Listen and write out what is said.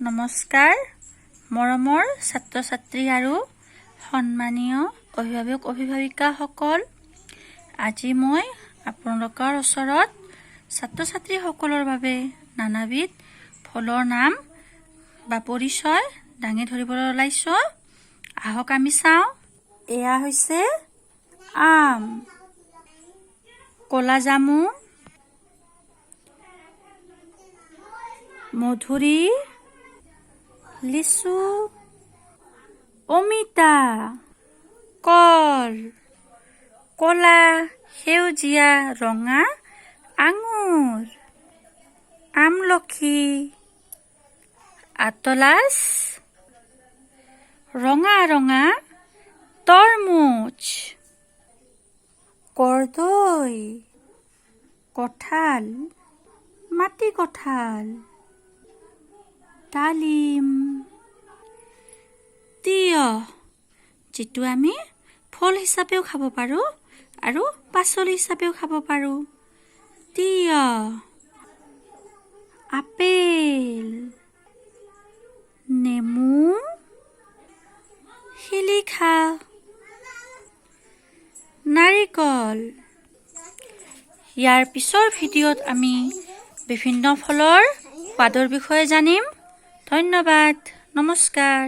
নমস্কাৰ মৰমৰ ছাত্ৰ-ছাত্ৰী আৰু সন্মানীয় অভিভাৱক অভিভাৱিকাসকল। আজি মই আপোনালোকৰ ওচৰত ছাত্ৰ-ছাত্ৰীসকলৰ বাবে নানাবিধ ফলৰ নাম বা পৰিচয় দাঙি ধৰিবলৈ ওলাইছোঁ। আহক আমি চাওঁ। এয়া হৈছে আম, ক'লা জামু, মধুৰি, লিচু, অমিতা, কল, ক'লা, সেউজীয়া, ৰঙা আঙুৰ, আমলখি, আতলাছ, ৰঙা ৰঙা তৰমুজ, কৰ্দৈ, কঁঠাল, মাটি কঁঠাল, ডালিম, তিয়হ, যিটো আমি ফল হিচাপেও খাব পাৰোঁ আৰু পাচলি হিচাপেও খাব পাৰোঁ। তিয়হ, আপেল, নেমু, শিলিখা, নাৰিকল। ইয়াৰ পিছৰ ভিডিঅ'ত আমি বিভিন্ন ফলৰ সোৱাদৰ বিষয়ে জানিম। ধন্যবাদ, নমস্কাৰ।